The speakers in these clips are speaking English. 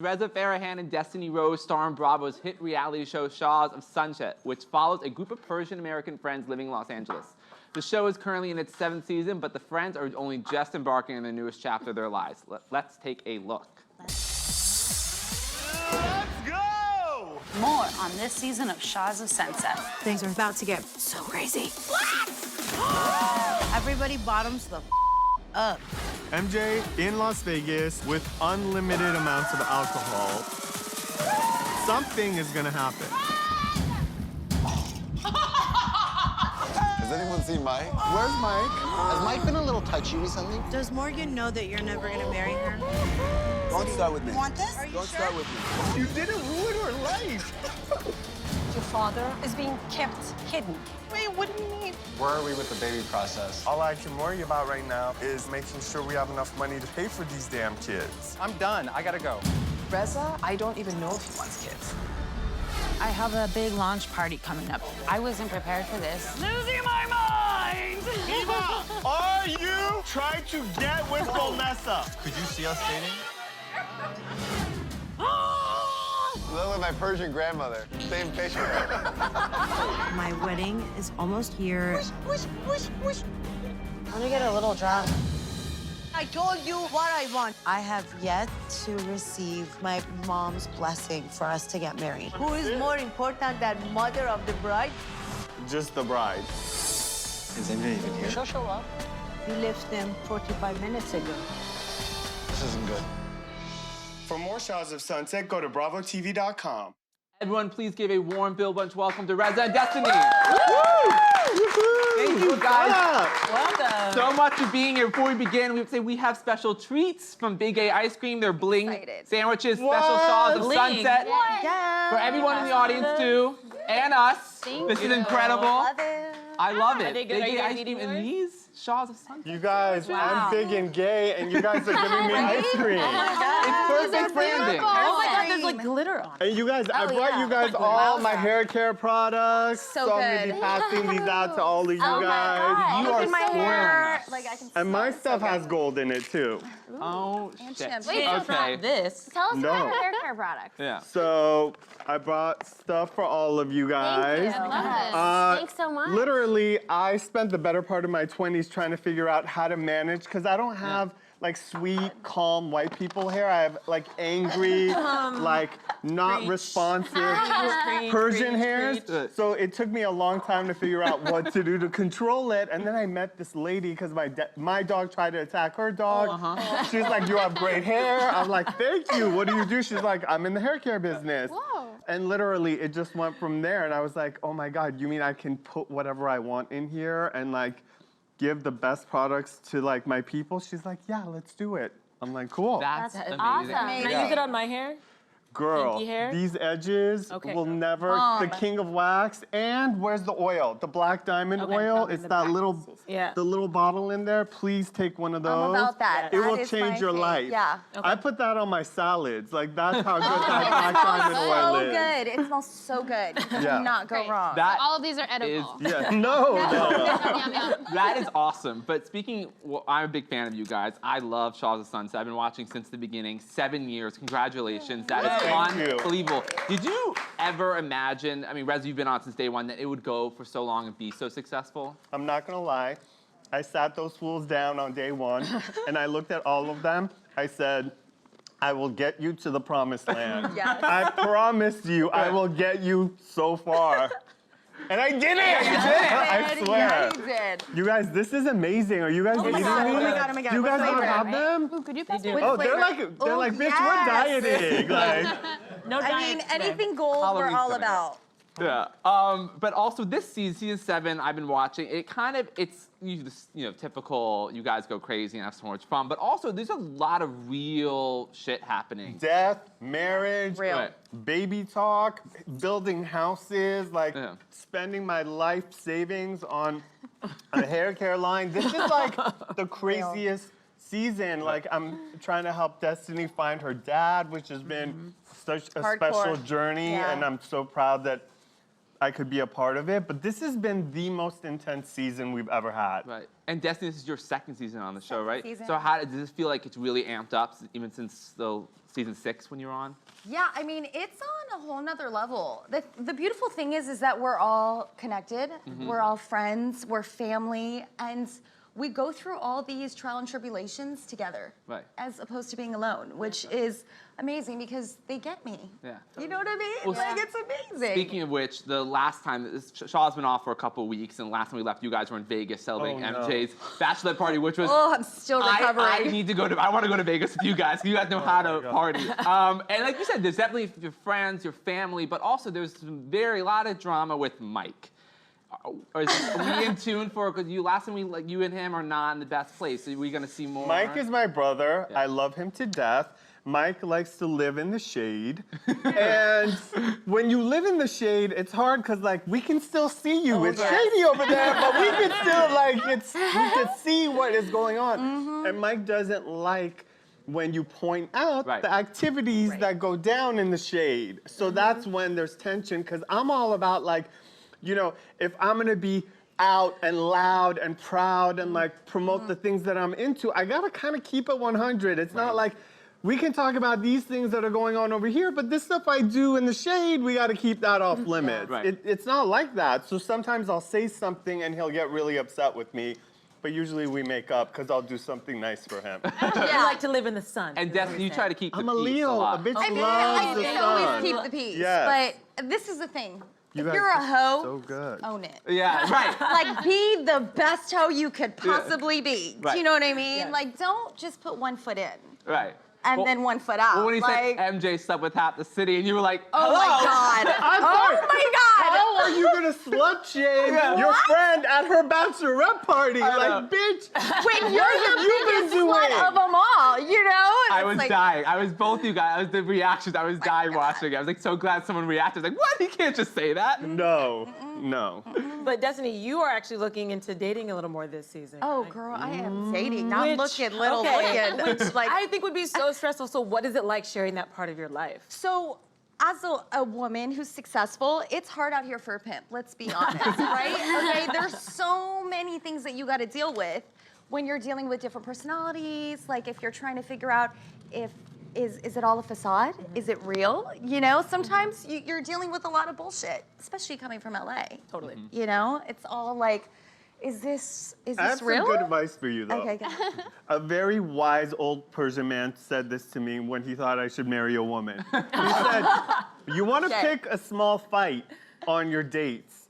Reza Farahan and Destiny Rose star in Bravo's hit reality show Shahs of Sunset, which follows a group of Persian-American friends living in Los Angeles. The show is currently in its 7th season, but the friends are only just embarking on the newest chapter of their lives. Let's take a look. Let's go! More on this season of Shahs of Sunset. Things are about to get so crazy. Everybody bottoms the up. MJ in Las Vegas with unlimited amounts of alcohol. Something is gonna happen. Has anyone seen Mike? Where's Mike? Has Mike been a little touchy recently? Does Morgan know that you're never gonna marry her? Don't start with me. Want this? Don't start with me. You didn't ruin her life. Your father is being kept hidden. Wait, what do you mean? Where are we with the baby process? All I can worry about right now is making sure we have enough money to pay for these damn kids. I'm done. I gotta go. Reza, I don't even know if he wants kids. I have a big launch party coming up. I wasn't prepared for this. Losing my mind! Eva, are you trying to get with Vanessa? Could you see us dating? Look like my Persian grandmother. Same picture. My wedding is almost here. I'm gonna get a little drunk. I told you what I want. I have yet to receive my mom's blessing for us to get married. Who is more important than mother of the bride? Just the bride. Is MJ even here? She'll show up. We left them 45 minutes ago. This isn't good. For more Shahs of Sunset, go to bravotv.com. Everyone, please give a warm BUILD Brunch welcome to Reza and Destiny. Thank you guys Welcome. so much for being here. Before we begin, we would say we have special treats from Big A Ice Cream. They're bling sandwiches, special Shahs of Sunset. For everyone in the audience too, and us. This is incredible. I love it. they good? Big Are you A guys Ice Cream eating and yours? these Shahs of Sunset. You guys, I'm big and gay, and you guys are giving me ice cream. It's perfect branding. Oh my God, there's like glitter on it. And you guys, I brought you guys all my hair care products. So I'm gonna be passing these out to all of you guys. You are spoiling us. Like I can. And my stuff has gold in it too. Oh, shit. Wait, Okay. This. Tell us No. about your hair care products. Yeah. So I brought stuff for all of you guys. Thanks so much. Literally, I spent the better part of my 20s trying to figure out how to manage, because I don't have like sweet, calm white people hair. I have like angry, like not responsive Persian hairs. So it took me a long time to figure out what to do to control it. And then I met this lady because my dog tried to attack her dog. She's like, "You have great hair." I'm like, "Thank you. What do you do?" She's like, "I'm in the hair care business." Whoa. And literally, it just went from there. And I was like, "Oh my God, you mean I can put whatever I want in here and like give the best products to like my people?" She's like, "Yeah, let's do it." I'm like, "Cool." That's amazing. awesome. Can I use it on my hair? Girl, Pinky hair? these edges Okay. will never, the king of wax. And where's the oil? The black diamond oil. It's that little, Yeah. the little bottle in there. Please take one of those. about that. It That will is change my your thing. life. Yeah. I put that on my salads. Like, that's how good that black diamond oil So is. good. It smells so good. You Yeah. cannot go wrong. That All of these are is, edible. Yeah, no. Yum, yum. that is awesome. But speaking, well, I'm a big fan of you guys. I love Shahs of Sunset. I've been watching since the beginning. 7 years. Congratulations. That is Thank you. unbelievable. Did you ever imagine, I mean, Reza, you've been on since day one, that it would go for so long and be so successful? I'm not gonna lie. I sat those fools down on day one, and I looked at all of them. I said, "I will get you to the promised land. Yes. I promised you I will get you so far." And I did it! I swear. Yeah, you did. You guys, this is amazing. Are you guys eating these? Oh my God, oh my God. Do you guys What ever flavor? have them? Ooh, could you pass me Oh, they're flavor? like, bitch, yes. we're dieting. Like, No I diet mean, today. anything gold Halloween's we're all coming up. about. Yeah. But also this season 7, I've been watching. It kind of, it's you know typical. You guys go crazy and have so much fun. But also, there's a lot of real shit happening. death, marriage, Real. Right. baby talk, building houses, like Yeah. spending my life savings on a hair care line. This is like the craziest season. Like, I'm trying to help Destiny find her dad, which has been such a Hardcore. special journey, Yeah. and I'm so proud that I could be a part of it. But this has been the most intense season we've ever had. Right. And Destiny, this is your second season on the show, right? season. So how does this feel like it's really amped up even since the season 6 when you were on? Yeah, I mean, it's on a whole nother level. The beautiful thing is that we're all connected, we're all friends, we're family, and we go through all these trial and tribulations together, Right. as opposed to being alone, which is amazing because they get me. Yeah. You know what I mean? Well, Like, it's amazing. Speaking of which, the last time, Shah's been off for a couple of weeks, and the last time we left, you guys were in Vegas celebrating Oh, no. MJ's bachelorette party, which was... Oh, I'm still recovering. I need to go to, I want to go to Vegas with you guys. You guys know how to party. And like you said, there's definitely your friends, your family, but also there's a lot of drama with Mike. Are we in tune for, because last time you and him are not in the best place. Are we going to see more? Mike is my brother. Yeah. I love him to death. Mike likes to live in the shade. And when you live in the shade, it's hard because like we can still see you. It's shady over there, but we can still we can see what is going on. And Mike doesn't like when you point out Right. the activities that go down in the shade. So that's when there's tension because I'm all about like, you know, if I'm gonna be out and loud and proud and like promote the things that I'm into, I gotta kind of keep it 100. It's not like we can talk about these things that are going on over here, but this stuff I do in the shade, we gotta keep that off limits. Right. It's not like that. So sometimes I'll say something and he'll get really upset with me, but usually we make up because I'll do something nice for him. You like to live in the sun. And Destiny, you try to keep the I'm a peace Leo. lot. A bitch I mean, loves I the can sun. always keep the peace, Yes. but this is the thing. You If guys you're a are hoe, so good. own it. Yeah, right. Like, be the best hoe you could possibly be. Right. Do you know what I mean? Yes. Like, don't just put 1 foot in Right. and Well- then 1 foot out. Well, when he like, said MJ slept with half the city, and you were like, oh my hello? God. I'm sorry. Oh my God. How are you gonna slut shame your friend at her bachelorette party? know. Like, bitch. When you're what have the you been biggest slut doing? of them all, you know? And I it's was like, dying. I was both you guys. The reactions, I was dying watching it. I was like so glad someone reacted. I was like, what? He can't just say that. No. But Destiny, you are actually looking into dating a little more this season. Oh, right? girl, I am dating, not Which- looking, little okay. looking. Which like, I think would be so stressful. So what is it like sharing that part of your life? So, as a woman who's successful, it's hard out here for a pimp, let's be honest, right? Okay, there's so many things that you gotta deal with when you're dealing with different personalities, like if you're trying to figure out if, is it all a facade? Is it real? You know, sometimes you're dealing with a lot of bullshit, especially coming from LA. Totally. You know, it's all like, is this I have real? some good advice for you, though. Okay, go. A very wise old Persian man said this to me when he thought I should marry a woman. He said, you want to Okay. pick a small fight on your dates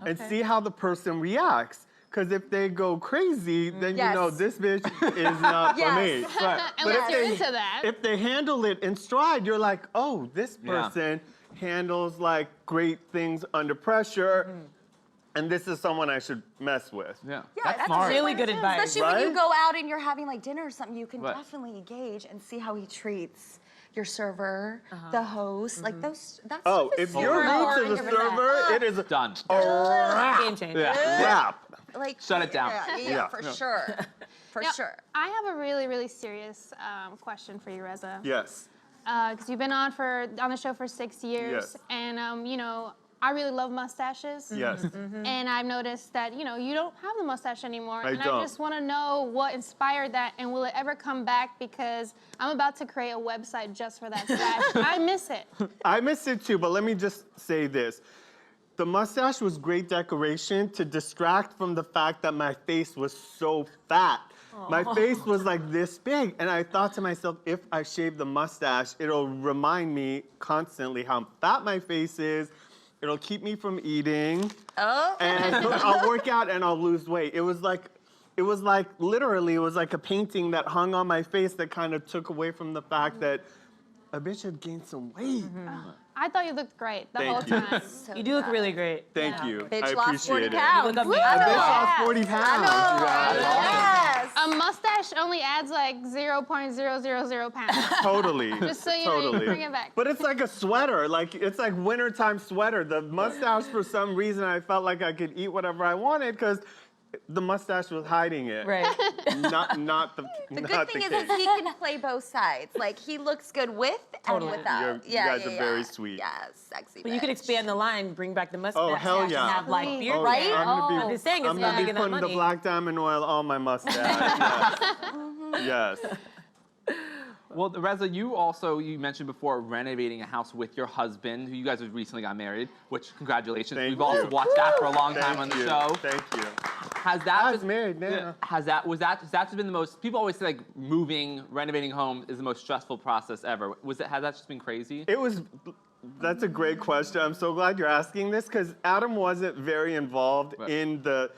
and see how the person reacts. Because if they go crazy, then you know Yes. this bitch is not for me. Yes. Unless you're into that. If they handle it in stride, you're like, oh, this Yeah. person handles like great things under pressure. And this is someone I should mess with. Yeah, Yeah, that's smart. Really good advice. Especially when you Right? go out and you're having like dinner or something, you can Right. definitely gauge and see how he treats your server, the host, like those. That's Oh, if you're rude to the server, it is a Done. wrap. Game changer. Yeah. Wrap. like Shut it down. Yeah, Yeah. for sure, for Now, sure. I have a really, really serious question for you, Reza. Yes. Because you've been on the show for 6 years, Yes. and you know, I really love mustaches. Yes. And I've noticed that you know you don't have the mustache anymore, I and don't. I just want to know what inspired that, and will it ever come back? Because I'm about to create a website just for that stash. I miss it. I miss it too, but let me just say this. The mustache was great decoration to distract from the fact that my face was so fat. My face was like this big, and I thought to myself, if I shave the mustache, it'll remind me constantly how fat my face is. It'll keep me from eating. Oh. And I'll work out and I'll lose weight. It was like literally, it was like a painting that hung on my face that kind of took away from the fact that a bitch had gained some weight. I thought you looked great the Thank whole you. time. You do look really great. Thank you. Bitch I lost 40 appreciate it. pounds. You look amazing. A bitch Yes. lost 40 pounds. Yes. A mustache only adds like 0.000 pounds. Totally. Just so you know, you totally. can bring it back. But it's like a sweater. Like it's like wintertime sweater. The mustache, for some reason, I felt like I could eat whatever I wanted because the mustache was hiding it. Right. Not the The not good thing the is case. he can play both sides. Like he looks good with Totally. and without. You guys are very sweet. Yes, sexy. But you could bitch. expand the line, bring back the mustache. Oh, hell yeah. And have like beard. Oh, Right? I'm gonna be, I'm just saying, it's I'm not gonna be making that putting the money. black diamond oil on my mustache. Yes. Yes. Well, Reza, you mentioned before renovating a house with your husband, who you guys have recently got married, which congratulations. Thank We've you. also watched that for a long Thank time on the you. show. Thank you. Has that I was been- married now. Has that just been the most? People always say like renovating home is the most stressful process ever. Has that just been crazy? It was. That's a great question. I'm so glad you're asking this because Adam wasn't very involved in the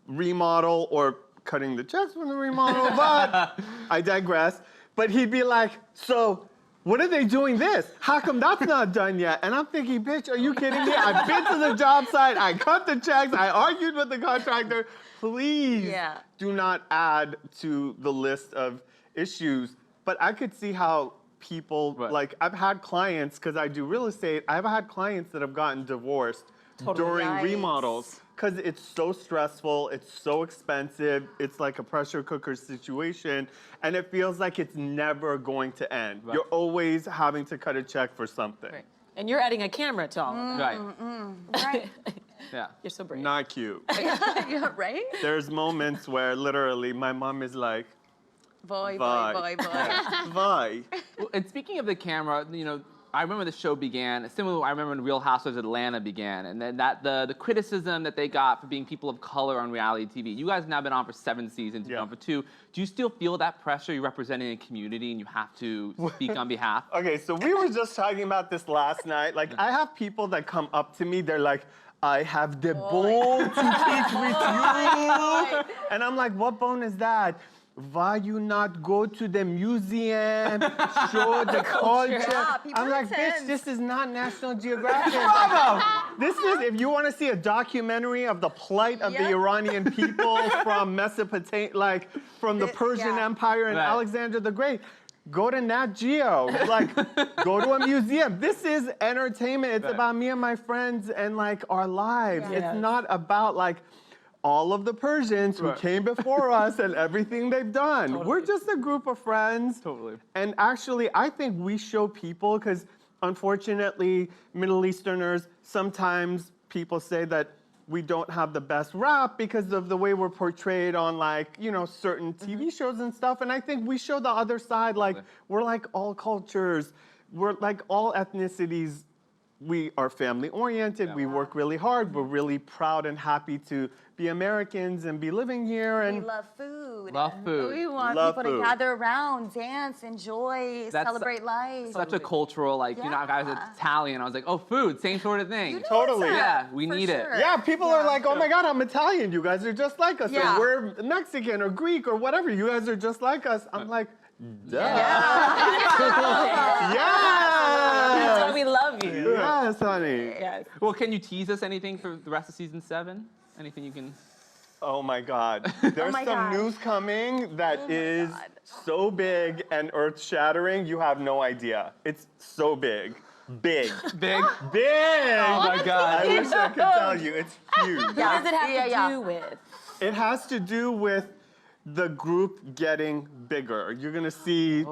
remodel or cutting the checks from the remodel, but I digress. But he'd be like, so what are they doing this? How come that's not done yet? And I'm thinking, bitch, are you kidding me? I've been to the job site, I cut the checks, I argued with the contractor. Please do not add to the list of issues. But I could see how people, like I've had clients, because I do real estate, I've had clients that have gotten divorced during remodels. Because it's so stressful, it's so expensive, it's like a pressure cooker situation, and it feels like it's never going to end. You're always having to cut a check for something. Right. And you're adding a camera to all of that. Right. Right. Yeah. You're so brave. Not cute. Yeah, right? There's moments where literally my mom is like, Boy, "Bye." boy, boy, boy. Yeah, bye. Well, and speaking of the camera, I remember the show began. Similar, I remember when Real Housewives of Atlanta began, and then the criticism that they got for being people of color on reality TV. You guys have now been on for 7 seasons. You've been on for 2. Do you still feel that pressure? You're representing a community, and you have to speak on behalf. Okay, so we were just talking about this last night. Like, I have people that come up to me. They're like, I have the bone to pick with you. And I'm like, what bone is that? Why you not go to the museum, show the culture? Yeah, people I'm like, intense. bitch, this is not National Geographic. Bravo! This is, if you want to see a documentary of the plight of the Iranian people from Mesopotamia, like from the Persian Empire and Alexander the Great, go to Nat Geo. Like, go to a museum. This is entertainment. It's about me and my friends and like our lives. Yeah. It's not about like all of the Persians who came before us and everything they've done. Totally. We're just a group of friends. Totally. And actually, I think we show people, because unfortunately, Middle Easterners, sometimes people say that we don't have the best rap because of the way we're portrayed on like, certain TV shows and stuff. And I think we show the other side, like we're like all cultures, we're like all ethnicities. We are family oriented, we work really hard, we're really proud and happy to be Americans and be living here. And We love food. Love food. We want Love people food. to gather around, dance, enjoy, celebrate life. Such a cultural, like, I was Italian. I was like, oh, food, same sort of thing. Totally. Yeah, we For need it. sure. yeah, people are like, oh my God, I'm Italian. You guys are just like us. Yeah. Or we're Mexican or Greek or whatever. You guys are just like us. I'm like, duh. That's why we love you. Yes, honey. Yes. Well, can you tease us anything for the rest of season 7? Anything you can? Oh my God. There's my some God. news coming that is so big and earth-shattering, you have no idea. It's so big. Big. Big. Big! Oh my God. I wish I could tell you. It's huge. What does it have to do with? It has to do with the group getting bigger. You're gonna see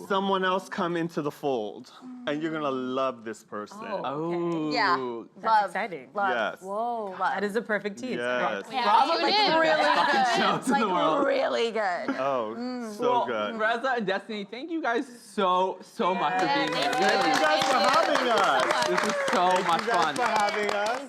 someone else come into the fold, and you're gonna love this person. Oh. Yeah. That's Love. exciting. Love. Yes. Whoa. That is a perfect tease. Yes. Yeah, tune in. Like really good. Oh, so Well, good. Reza and Destiny, thank you guys so much for being here. Thank you guys for having us. This is so much Thank you guys fun. for having us.